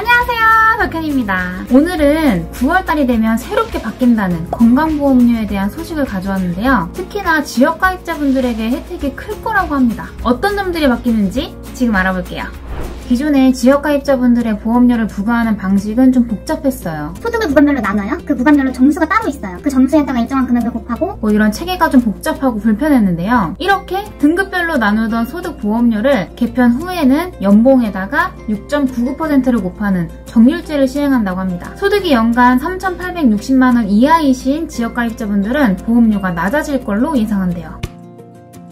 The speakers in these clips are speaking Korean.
안녕하세요, 덕현입니다. 오늘은 9월달이 되면 새롭게 바뀐다는 건강보험료에 대한 소식을 가져왔는데요. 특히나 지역가입자분들에게 혜택이 클 거라고 합니다. 어떤 점들이 바뀌는지 지금 알아볼게요. 기존에 지역가입자분들의 보험료를 부과하는 방식은 좀 복잡했어요. 소득을 무감별로 나눠요. 그 무감별로 점수가 따로 있어요. 그 점수에다가 일정한 금액을 곱하고 뭐 이런 체계가 좀 복잡하고 불편했는데요. 이렇게 등급별로 나누던 소득 보험료를 개편 후에는 연봉에다가 6.99%를 곱하는 정률제를 시행한다고 합니다. 소득이 연간 3,860만원 이하이신 지역가입자분들은 보험료가 낮아질 걸로 예상한대요.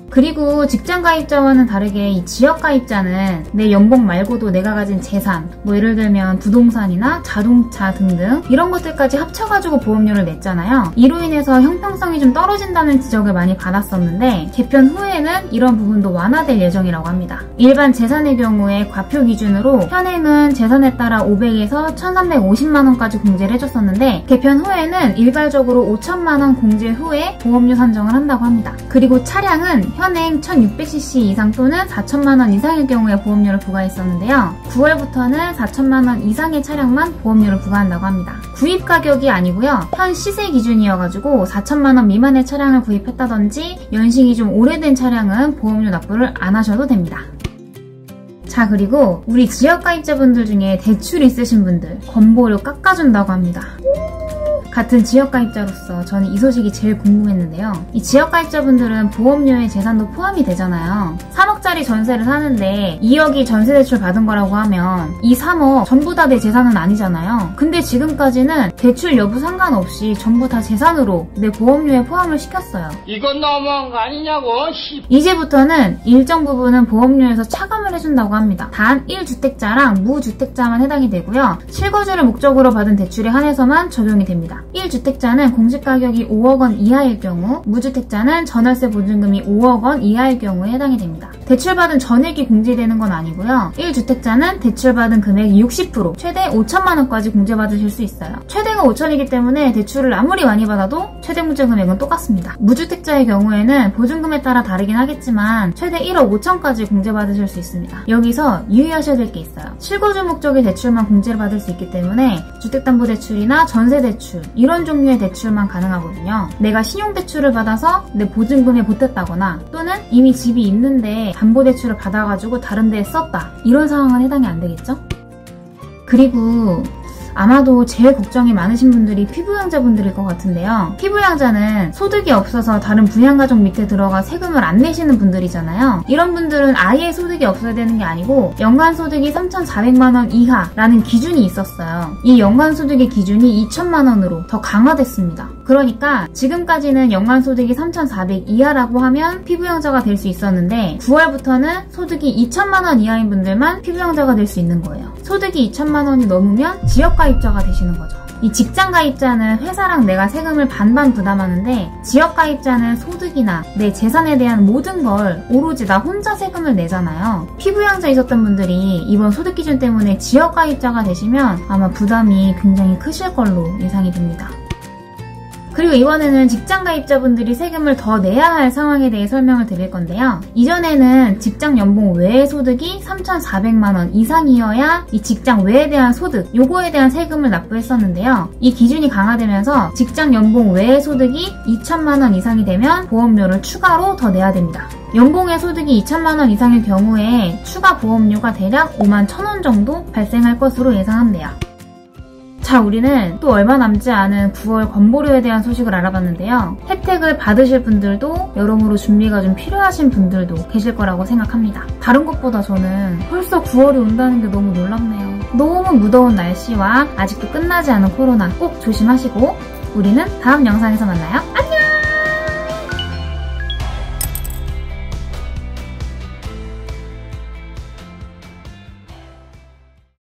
그리고 직장가입자와는 다르게 이 지역가입자는 내 연봉 말고도 내가 가진 재산, 뭐 예를 들면 부동산이나 자동차 등등 이런 것들까지 합쳐가지고 보험료를 냈잖아요. 이로 인해서 형평성이 좀 떨어진다는 지적을 많이 받았었는데 개편 후에는 이런 부분도 완화될 예정이라고 합니다. 일반 재산의 경우에 과표 기준으로 현행은 재산에 따라 500에서 1,350만원까지 공제를 해줬었는데 개편 후에는 일괄적으로 5,000만원 공제 후에 보험료 산정을 한다고 합니다. 그리고 차량은 현행 1600cc 이상 또는 4,000만원 이상의 경우에 보험료를 부과했었는데요. 9월부터는 4,000만원 이상의 차량만 보험료를 부과한다고 합니다. 구입 가격이 아니고요. 현 시세 기준이어가지고 4,000만원 미만의 차량을 구입했다든지 연식이 좀 오래된 차량은 보험료 납부를 안 하셔도 됩니다. 자, 그리고 우리 지역가입자분들 중에 대출 있으신 분들 건보료 깎아준다고 합니다. 같은 지역가입자로서 저는 이 소식이 제일 궁금했는데요. 이 지역가입자분들은 보험료에 재산도 포함이 되잖아요. 3억짜리 전세를 사는데 2억이 전세대출 받은 거라고 하면 이 3억 전부 다 내 재산은 아니잖아요. 근데 지금까지는 대출 여부 상관없이 전부 다 재산으로 내 보험료에 포함을 시켰어요. 이건 너무한 거 아니냐고. 이제부터는 일정 부분은 보험료에서 차감을 해준다고 합니다. 단 1주택자랑 무주택자만 해당이 되고요. 실거주를 목적으로 받은 대출에 한해서만 적용이 됩니다. 1주택자는 공시가격이 5억원 이하일 경우, 무주택자는 전월세 보증금이 5억원 이하일 경우에 해당이 됩니다. 대출받은 전액이 공제되는 건 아니고요. 1주택자는 대출받은 금액이 60%, 최대 5천만원까지 공제받으실 수 있어요. 최대가 5천이기 때문에 대출을 아무리 많이 받아도 최대 공제 금액은 똑같습니다. 무주택자의 경우에는 보증금에 따라 다르긴 하겠지만 최대 1억 5천까지 공제받으실 수 있습니다. 여기서 유의하셔야 될 게 있어요. 실거주 목적의 대출만 공제를 받을 수 있기 때문에 주택담보대출이나 전세대출 이런 종류의 대출만 가능하거든요. 내가 신용대출을 받아서 내 보증금에 보탰다거나 또는 이미 집이 있는데 담보대출을 받아가지고 다른 데에 썼다. 이런 상황은 해당이 안 되겠죠? 그리고 아마도 제일 걱정이 많으신 분들이 피부양자분들일 것 같은데요. 피부양자는 소득이 없어서 다른 부양가족 밑에 들어가 세금을 안 내시는 분들이잖아요. 이런 분들은 아예 소득이 없어야 되는 게 아니고 연간 소득이 3,400만원 이하라는 기준이 있었어요. 이 연간 소득의 기준이 2천만원으로 더 강화됐습니다. 그러니까 지금까지는 연간 소득이 3,400 이하라고 하면 피부양자가 될 수 있었는데 9월부터는 소득이 2천만원 이하인 분들만 피부양자가 될 수 있는 거예요. 소득이 2천만원이 넘으면 지역가입자가 되시는 거죠. 이 직장가입자는 회사랑 내가 세금을 반반 부담하는데 지역가입자는 소득이나 내 재산에 대한 모든 걸 오로지 나 혼자 세금을 내잖아요. 피부양자이셨던 분들이 이번 소득 기준 때문에 지역가입자가 되시면 아마 부담이 굉장히 크실 걸로 예상이 됩니다. 그리고 이번에는 직장가입자분들이 세금을 더 내야 할 상황에 대해 설명을 드릴 건데요. 이전에는 직장 연봉 외의 소득이 3,400만원 이상이어야 이 직장 외에 대한 소득, 요거에 대한 세금을 납부했었는데요. 이 기준이 강화되면서 직장 연봉 외의 소득이 2천만원 이상이 되면 보험료를 추가로 더 내야 됩니다. 연봉의 소득이 2천만원 이상일 경우에 추가 보험료가 대략 5만 1,000원 정도 발생할 것으로 예상한대요. 자, 우리는 또 얼마 남지 않은 9월 건보료에 대한 소식을 알아봤는데요. 혜택을 받으실 분들도 여러모로 준비가 좀 필요하신 분들도 계실 거라고 생각합니다. 다른 것보다 저는 벌써 9월이 온다는 게 너무 놀랍네요. 너무 무더운 날씨와 아직도 끝나지 않은 코로나 꼭 조심하시고 우리는 다음 영상에서 만나요. 안녕!